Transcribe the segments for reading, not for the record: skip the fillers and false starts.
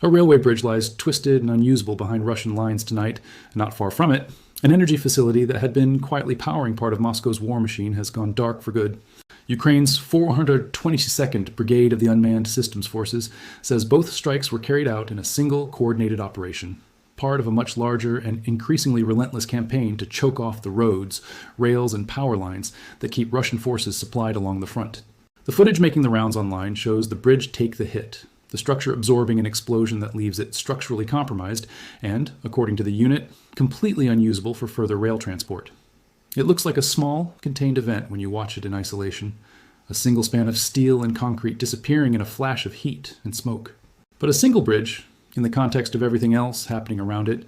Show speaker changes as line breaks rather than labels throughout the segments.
A railway bridge lies twisted and unusable behind Russian lines tonight, and not far from it, an energy facility that had been quietly powering part of Moscow's war machine has gone dark for good. Ukraine's 422nd Brigade of the Unmanned Systems Forces says both strikes were carried out in a single coordinated operation, part of a much larger and increasingly relentless campaign to choke off the roads, rails, and power lines that keep Russian forces supplied along the front. The footage making the rounds online shows the bridge take the hit, the structure absorbing an explosion that leaves it structurally compromised and, according to the unit, completely unusable for further rail transport. It looks like a small, contained event when you watch it in isolation, a single span of steel and concrete disappearing in a flash of heat and smoke. But a single bridge, in the context of everything else happening around it,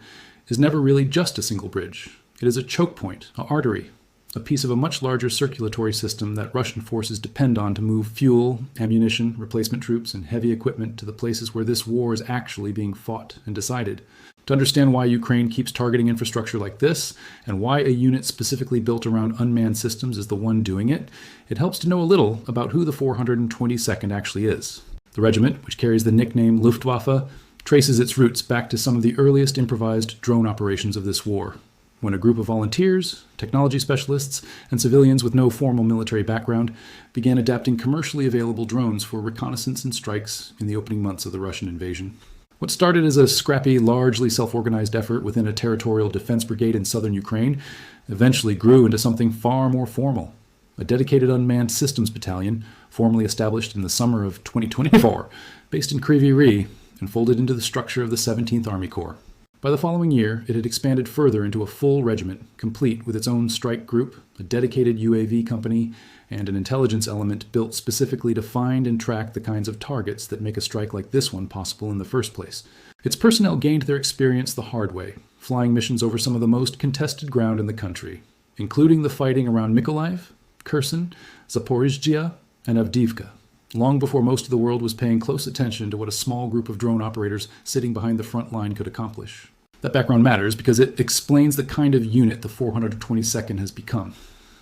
is never really just a single bridge. It is a choke point, an artery, a piece of a much larger circulatory system that Russian forces depend on to move fuel, ammunition, replacement troops, and heavy equipment to the places where this war is actually being fought and decided. To understand why Ukraine keeps targeting infrastructure like this, and why a unit specifically built around unmanned systems is the one doing it, it helps to know a little about who the 422nd actually is. The regiment, which carries the nickname Luftwaffe, traces its roots back to some of the earliest improvised drone operations of this war, when a group of volunteers, technology specialists, and civilians with no formal military background began adapting commercially available drones for reconnaissance and strikes in the opening months of the Russian invasion. What started as a scrappy, largely self-organized effort within a territorial defense brigade in southern Ukraine eventually grew into something far more formal. A dedicated unmanned systems battalion, formally established in the summer of 2024, based in Kryvyi Rih, and folded into the structure of the 17th Army Corps. By the following year, it had expanded further into a full regiment, complete with its own strike group, a dedicated UAV company, and an intelligence element built specifically to find and track the kinds of targets that make a strike like this one possible in the first place. Its personnel gained their experience the hard way, flying missions over some of the most contested ground in the country, including the fighting around Mykolaiv, Kherson, Zaporizhzhia, and Avdiivka, long before most of the world was paying close attention to what a small group of drone operators sitting behind the front line could accomplish. That background matters because it explains the kind of unit the 422nd has become.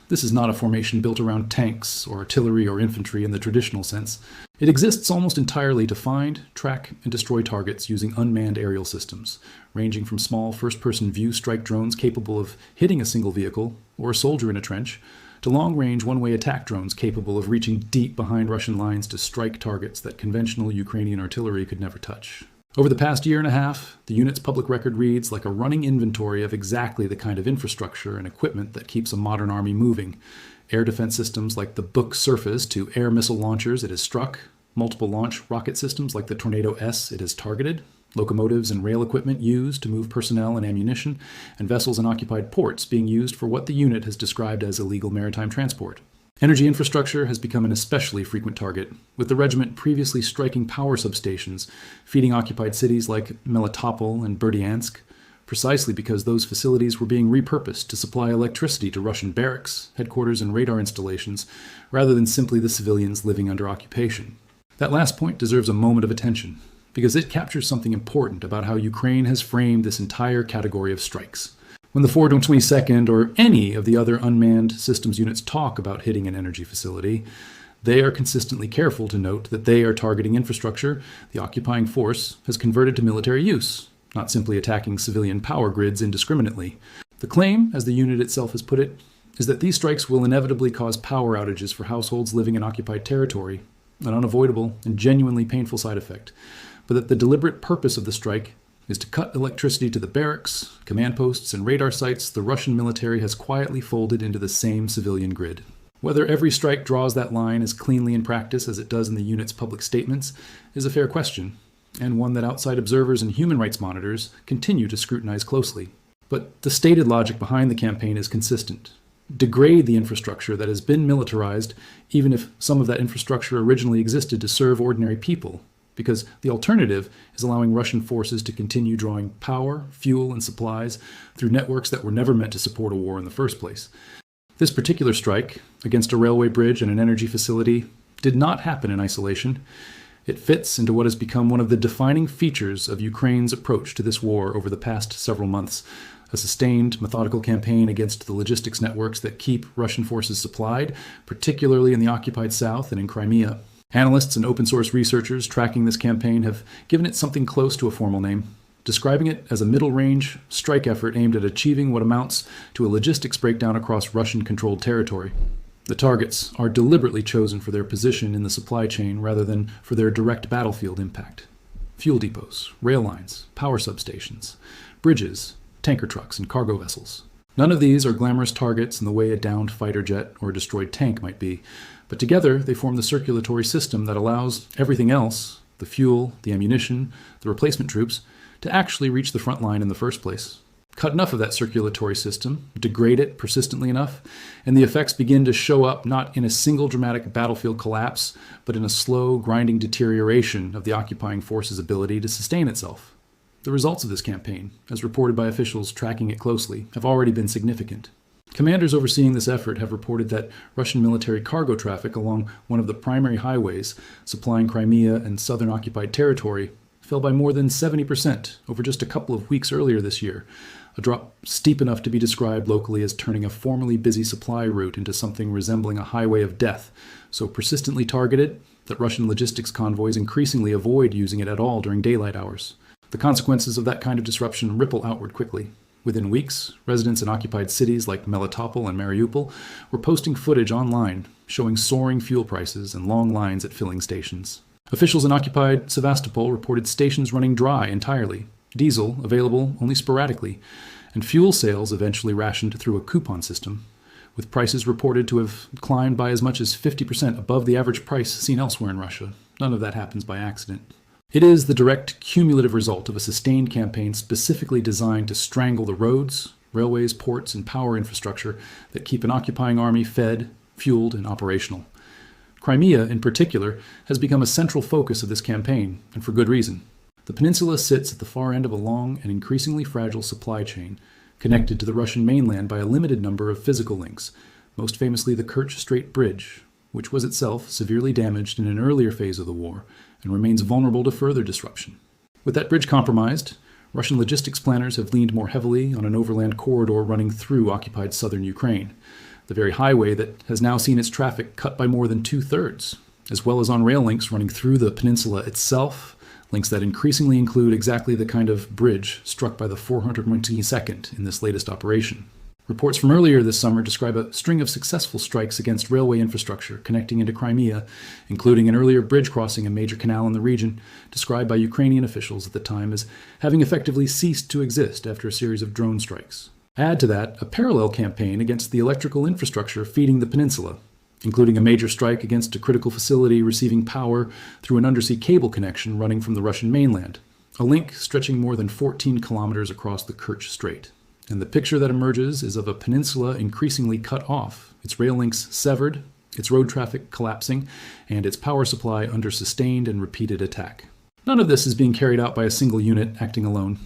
This is not a formation built around tanks or artillery or infantry in the traditional sense. It exists almost entirely to find, track, and destroy targets using unmanned aerial systems, ranging from small first-person view strike drones capable of hitting a single vehicle or a soldier in a trench, to long-range one-way attack drones capable of reaching deep behind Russian lines to strike targets that conventional Ukrainian artillery could never touch. Over the past year and a half, the unit's public record reads like a running inventory of exactly the kind of infrastructure and equipment that keeps a modern army moving. Air defense systems like the Buk Surface to air missile launchers it has struck, multiple launch rocket systems like the Tornado S it has targeted, locomotives and rail equipment used to move personnel and ammunition, and vessels in occupied ports being used for what the unit has described as illegal maritime transport. Energy infrastructure has become an especially frequent target, with the regiment previously striking power substations, feeding occupied cities like Melitopol and Berdyansk, precisely because those facilities were being repurposed to supply electricity to Russian barracks, headquarters, and radar installations, rather than simply the civilians living under occupation. That last point deserves a moment of attention, because it captures something important about how Ukraine has framed this entire category of strikes. When the 422nd or any of the other unmanned systems units talk about hitting an energy facility, they are consistently careful to note that they are targeting infrastructure the occupying force has converted to military use, not simply attacking civilian power grids indiscriminately. The claim, as the unit itself has put it, is that these strikes will inevitably cause power outages for households living in occupied territory, an unavoidable and genuinely painful side effect, but that the deliberate purpose of the strike is to cut electricity to the barracks, command posts, and radar sites the Russian military has quietly folded into the same civilian grid. Whether every strike draws that line as cleanly in practice as it does in the unit's public statements is a fair question, and one that outside observers and human rights monitors continue to scrutinize closely. But the stated logic behind the campaign is consistent. Degrade the infrastructure that has been militarized, even if some of that infrastructure originally existed to serve ordinary people, because the alternative is allowing Russian forces to continue drawing power, fuel, and supplies through networks that were never meant to support a war in the first place. This particular strike, against a railway bridge and an energy facility, did not happen in isolation. It fits into what has become one of the defining features of Ukraine's approach to this war over the past several months, a sustained, methodical campaign against the logistics networks that keep Russian forces supplied, particularly in the occupied south and in Crimea. Analysts and open source researchers tracking this campaign have given it something close to a formal name, describing it as a middle-range strike effort aimed at achieving what amounts to a logistics breakdown across Russian-controlled territory. The targets are deliberately chosen for their position in the supply chain rather than for their direct battlefield impact. Fuel depots, rail lines, power substations, bridges, tanker trucks, and cargo vessels. None of these are glamorous targets in the way a downed fighter jet or a destroyed tank might be, but together they form the circulatory system that allows everything else, the fuel, the ammunition, the replacement troops, to actually reach the front line in the first place. Cut enough of that circulatory system, degrade it persistently enough, and the effects begin to show up not in a single dramatic battlefield collapse, but in a slow, grinding deterioration of the occupying force's ability to sustain itself. The results of this campaign, as reported by officials tracking it closely, have already been significant. Commanders overseeing this effort have reported that Russian military cargo traffic along one of the primary highways supplying Crimea and southern occupied territory fell by more than 70% over just a couple of weeks earlier this year, a drop steep enough to be described locally as turning a formerly busy supply route into something resembling a highway of death, so persistently targeted that Russian logistics convoys increasingly avoid using it at all during daylight hours. The consequences of that kind of disruption ripple outward quickly. Within weeks, residents in occupied cities like Melitopol and Mariupol were posting footage online showing soaring fuel prices and long lines at filling stations. Officials in occupied Sevastopol reported stations running dry entirely, diesel available only sporadically, and fuel sales eventually rationed through a coupon system, with prices reported to have climbed by as much as 50% above the average price seen elsewhere in Russia. None of that happens by accident. It is the direct cumulative result of a sustained campaign specifically designed to strangle the roads, railways, ports, and power infrastructure that keep an occupying army fed, fueled, and operational. Crimea, in particular, has become a central focus of this campaign, and for good reason. The peninsula sits at the far end of a long and increasingly fragile supply chain, connected to the Russian mainland by a limited number of physical links, most famously the Kerch Strait Bridge, which was itself severely damaged in an earlier phase of the war and remains vulnerable to further disruption. With that bridge compromised, Russian logistics planners have leaned more heavily on an overland corridor running through occupied southern Ukraine, the very highway that has now seen its traffic cut by more than 2/3, as well as on rail links running through the peninsula itself, links that increasingly include exactly the kind of bridge struck by the 422nd in this latest operation. Reports from earlier this summer describe a string of successful strikes against railway infrastructure connecting into Crimea, including an earlier bridge crossing a major canal in the region, described by Ukrainian officials at the time as having effectively ceased to exist after a series of drone strikes. Add to that a parallel campaign against the electrical infrastructure feeding the peninsula, including a major strike against a critical facility receiving power through an undersea cable connection running from the Russian mainland, a link stretching more than 14 kilometers across the Kerch Strait. And the picture that emerges is of a peninsula increasingly cut off, its rail links severed, its road traffic collapsing, and its power supply under sustained and repeated attack. None of this is being carried out by a single unit acting alone.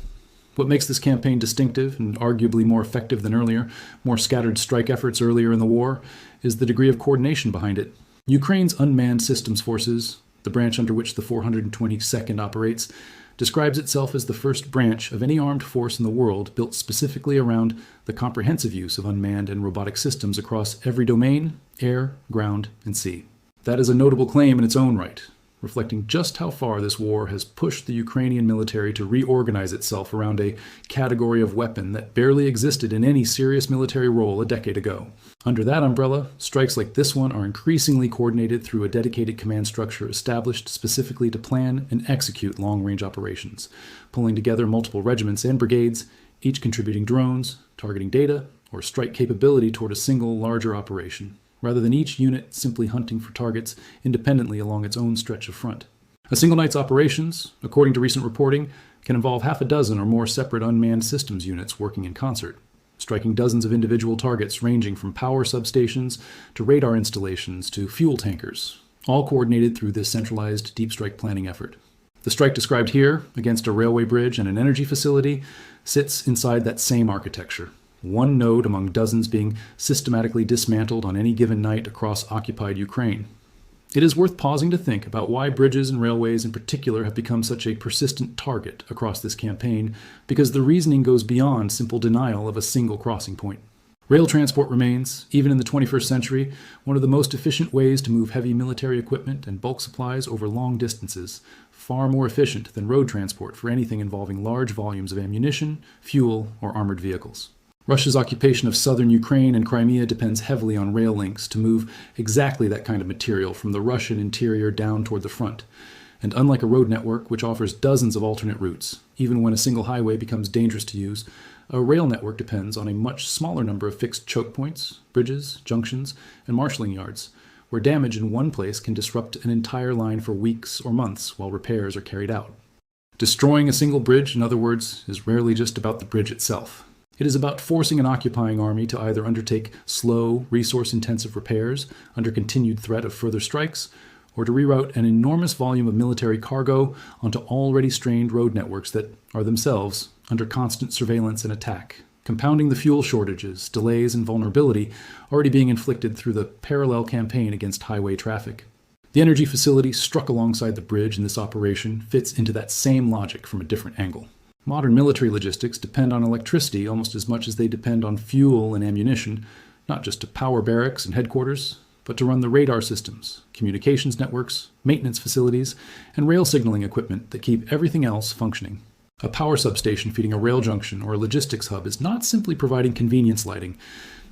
What makes this campaign distinctive and arguably more effective than earlier, more scattered strike efforts earlier in the war, is the degree of coordination behind it. Ukraine's Unmanned Systems Forces, the branch under which the 422nd operates, describes itself as the first branch of any armed force in the world built specifically around the comprehensive use of unmanned and robotic systems across every domain, air, ground, and sea. That is a notable claim in its own right, reflecting just how far this war has pushed the Ukrainian military to reorganize itself around a category of weapon that barely existed in any serious military role a decade ago. Under that umbrella, strikes like this one are increasingly coordinated through a dedicated command structure established specifically to plan and execute long-range operations, pulling together multiple regiments and brigades, each contributing drones, targeting data, or strike capability toward a single, larger operation, rather than each unit simply hunting for targets independently along its own stretch of front. A single night's operations, according to recent reporting, can involve half a dozen or more separate unmanned systems units working in concert, striking dozens of individual targets ranging from power substations to radar installations to fuel tankers, all coordinated through this centralized deep strike planning effort. The strike described here, against a railway bridge and an energy facility, sits inside that same architecture, one node among dozens being systematically dismantled on any given night across occupied Ukraine. It is worth pausing to think about why bridges and railways in particular have become such a persistent target across this campaign, because the reasoning goes beyond simple denial of a single crossing point. Rail transport remains, even in the 21st century, one of the most efficient ways to move heavy military equipment and bulk supplies over long distances, far more efficient than road transport for anything involving large volumes of ammunition, fuel, or armored vehicles. Russia's occupation of southern Ukraine and Crimea depends heavily on rail links to move exactly that kind of material from the Russian interior down toward the front. And unlike a road network, which offers dozens of alternate routes, even when a single highway becomes dangerous to use, a rail network depends on a much smaller number of fixed choke points, bridges, junctions, and marshalling yards, where damage in one place can disrupt an entire line for weeks or months while repairs are carried out. Destroying a single bridge, in other words, is rarely just about the bridge itself. It is about forcing an occupying army to either undertake slow, resource-intensive repairs under continued threat of further strikes, or to reroute an enormous volume of military cargo onto already strained road networks that are themselves under constant surveillance and attack, compounding the fuel shortages, delays, and vulnerability already being inflicted through the parallel campaign against highway traffic. The energy facility struck alongside the bridge in this operation fits into that same logic from a different angle. Modern military logistics depend on electricity almost as much as they depend on fuel and ammunition, not just to power barracks and headquarters, but to run the radar systems, communications networks, maintenance facilities, and rail signaling equipment that keep everything else functioning. A power substation feeding a rail junction or a logistics hub is not simply providing convenience lighting.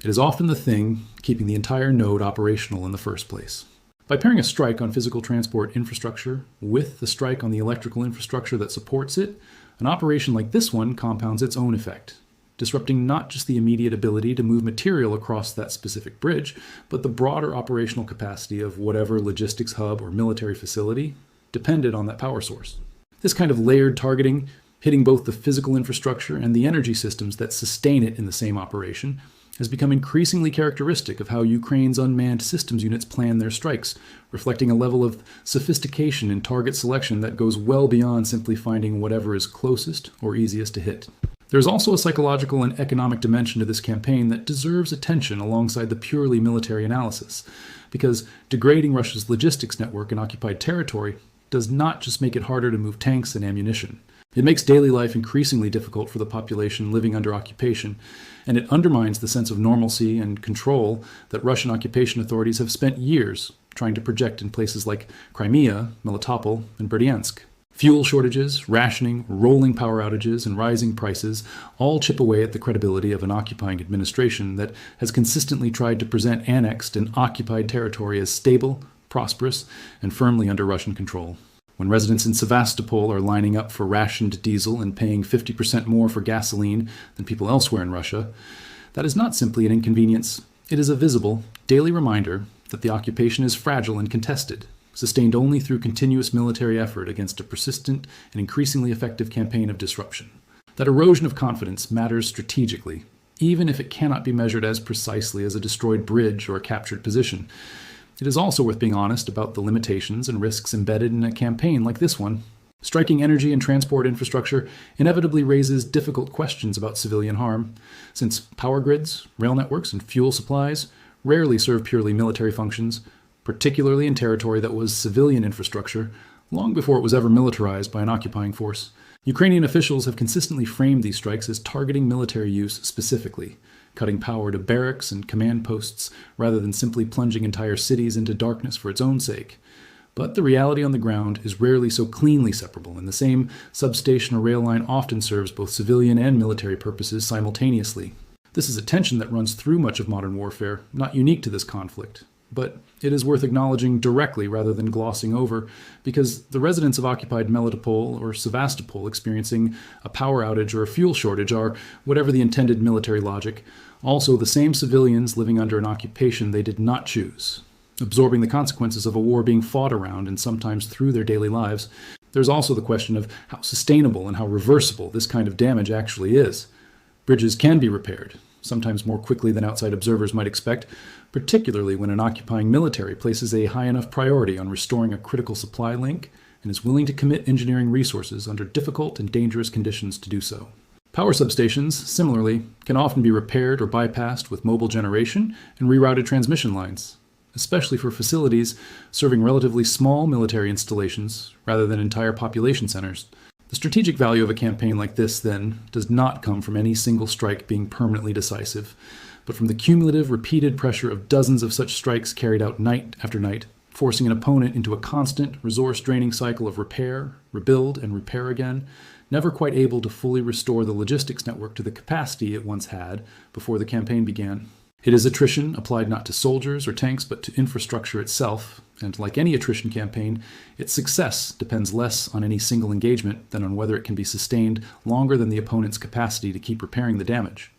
It is often the thing keeping the entire node operational in the first place. By pairing a strike on physical transport infrastructure with the strike on the electrical infrastructure that supports it, an operation like this one compounds its own effect, disrupting not just the immediate ability to move material across that specific bridge, but the broader operational capacity of whatever logistics hub or military facility depended on that power source. This kind of layered targeting, hitting both the physical infrastructure and the energy systems that sustain it in the same operation, has become increasingly characteristic of how Ukraine's unmanned systems units plan their strikes, reflecting a level of sophistication in target selection that goes well beyond simply finding whatever is closest or easiest to hit. There's also a psychological and economic dimension to this campaign that deserves attention alongside the purely military analysis, because degrading Russia's logistics network in occupied territory does not just make it harder to move tanks and ammunition. It makes daily life increasingly difficult for the population living under occupation, and it undermines the sense of normalcy and control that Russian occupation authorities have spent years trying to project in places like Crimea, Melitopol, and Berdyansk. Fuel shortages, rationing, rolling power outages, and rising prices all chip away at the credibility of an occupying administration that has consistently tried to present annexed and occupied territory as stable, prosperous, and firmly under Russian control. When residents in Sevastopol are lining up for rationed diesel and paying 50% more for gasoline than people elsewhere in Russia, that is not simply an inconvenience. It is a visible, daily reminder that the occupation is fragile and contested, sustained only through continuous military effort against a persistent and increasingly effective campaign of disruption. That erosion of confidence matters strategically, even if it cannot be measured as precisely as a destroyed bridge or a captured position. It is also worth being honest about the limitations and risks embedded in a campaign like this one. Striking energy and transport infrastructure inevitably raises difficult questions about civilian harm, since power grids, rail networks, and fuel supplies rarely serve purely military functions, particularly in territory that was civilian infrastructure long before it was ever militarized by an occupying force. Ukrainian officials have consistently framed these strikes as targeting military use specifically, cutting power to barracks and command posts rather than simply plunging entire cities into darkness for its own sake. But the reality on the ground is rarely so cleanly separable, and the same substation or rail line often serves both civilian and military purposes simultaneously. This is a tension that runs through much of modern warfare, not unique to this conflict. But it is worth acknowledging directly rather than glossing over, because the residents of occupied Melitopol or Sevastopol experiencing a power outage or a fuel shortage are, whatever the intended military logic, also the same civilians living under an occupation they did not choose, absorbing the consequences of a war being fought around and sometimes through their daily lives. There's also the question of how sustainable and how reversible this kind of damage actually is. Bridges can be repaired, sometimes more quickly than outside observers might expect, particularly when an occupying military places a high enough priority on restoring a critical supply link and is willing to commit engineering resources under difficult and dangerous conditions to do so. Power substations, similarly, can often be repaired or bypassed with mobile generation and rerouted transmission lines, especially for facilities serving relatively small military installations rather than entire population centers. The strategic value of a campaign like this, then, does not come from any single strike being permanently decisive, but from the cumulative, repeated pressure of dozens of such strikes carried out night after night, forcing an opponent into a constant, resource-draining cycle of repair, rebuild, and repair again, never quite able to fully restore the logistics network to the capacity it once had before the campaign began. It is attrition applied not to soldiers or tanks, but to infrastructure itself, and like any attrition campaign, its success depends less on any single engagement than on whether it can be sustained longer than the opponent's capacity to keep repairing the damage.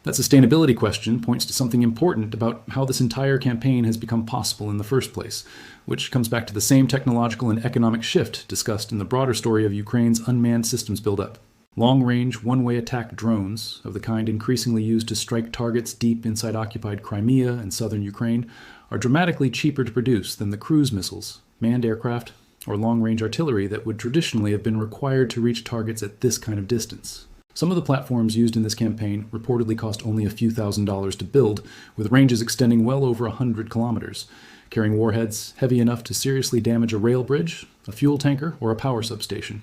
That sustainability question points to something important about how this entire campaign has become possible in the first place, which comes back to the same technological and economic shift discussed in the broader story of Ukraine's unmanned systems buildup. Long-range, one-way attack drones, of the kind increasingly used to strike targets deep inside occupied Crimea and southern Ukraine, are dramatically cheaper to produce than the cruise missiles, manned aircraft, or long-range artillery that would traditionally have been required to reach targets at this kind of distance. Some of the platforms used in this campaign reportedly cost only a few $1,000s to build, with ranges extending well over 100 kilometers, carrying warheads heavy enough to seriously damage a rail bridge, a fuel tanker, or a power substation.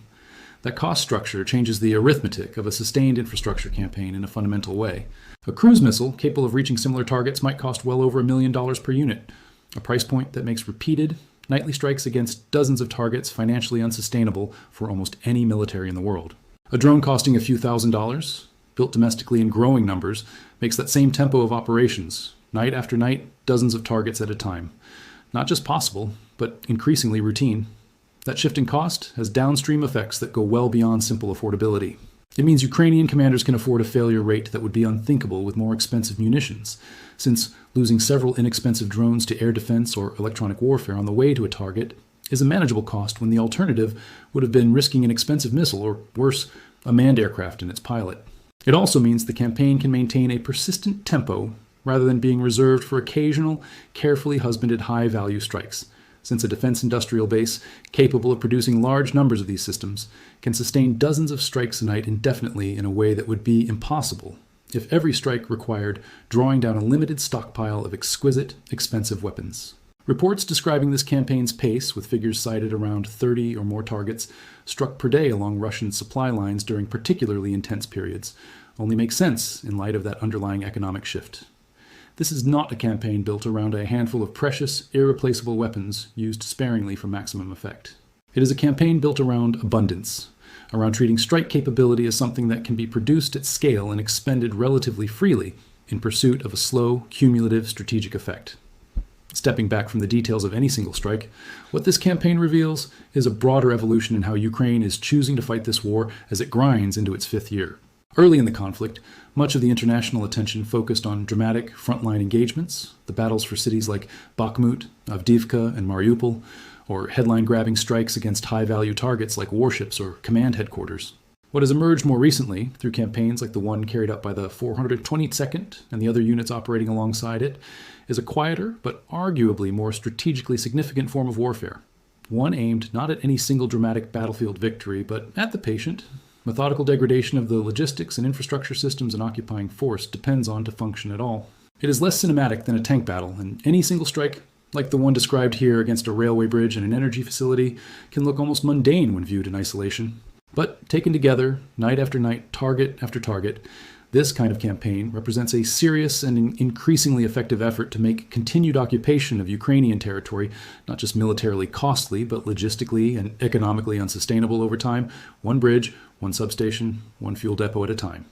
That cost structure changes the arithmetic of a sustained infrastructure campaign in a fundamental way. A cruise missile capable of reaching similar targets might cost well over $1 million per unit, a price point that makes repeated, nightly strikes against dozens of targets financially unsustainable for almost any military in the world. A drone costing a few $1,000s, built domestically in growing numbers, makes that same tempo of operations, night after night, dozens of targets at a time, not just possible, but increasingly routine. That shift in cost has downstream effects that go well beyond simple affordability. It means Ukrainian commanders can afford a failure rate that would be unthinkable with more expensive munitions, since losing several inexpensive drones to air defense or electronic warfare on the way to a target is a manageable cost when the alternative would have been risking an expensive missile or, worse, a manned aircraft and its pilot. It also means the campaign can maintain a persistent tempo rather than being reserved for occasional, carefully husbanded high-value strikes, since a defense industrial base capable of producing large numbers of these systems can sustain dozens of strikes a night indefinitely in a way that would be impossible if every strike required drawing down a limited stockpile of exquisite, expensive weapons. Reports describing this campaign's pace, with figures cited around 30 or more targets struck per day along Russian supply lines during particularly intense periods, only make sense in light of that underlying economic shift. This is not a campaign built around a handful of precious, irreplaceable weapons used sparingly for maximum effect. It is a campaign built around abundance, around treating strike capability as something that can be produced at scale and expended relatively freely in pursuit of a slow, cumulative strategic effect. Stepping back from the details of any single strike, what this campaign reveals is a broader evolution in how Ukraine is choosing to fight this war as it grinds into its fifth year. Early in the conflict, much of the international attention focused on dramatic frontline engagements, the battles for cities like Bakhmut, Avdiivka, and Mariupol, or headline-grabbing strikes against high-value targets like warships or command headquarters. What has emerged more recently, through campaigns like the one carried out by the 422nd and the other units operating alongside it, is a quieter but arguably more strategically significant form of warfare. One aimed not at any single dramatic battlefield victory, but at the patient. Methodical degradation of the logistics and infrastructure systems an occupying force depends on to function at all. It is less cinematic than a tank battle, and any single strike, like the one described here against a railway bridge and an energy facility, can look almost mundane when viewed in isolation. But taken together, night after night, target after target, this kind of campaign represents a serious and increasingly effective effort to make continued occupation of Ukrainian territory not just militarily costly, but logistically and economically unsustainable over time, one bridge, one substation, one fuel depot at a time.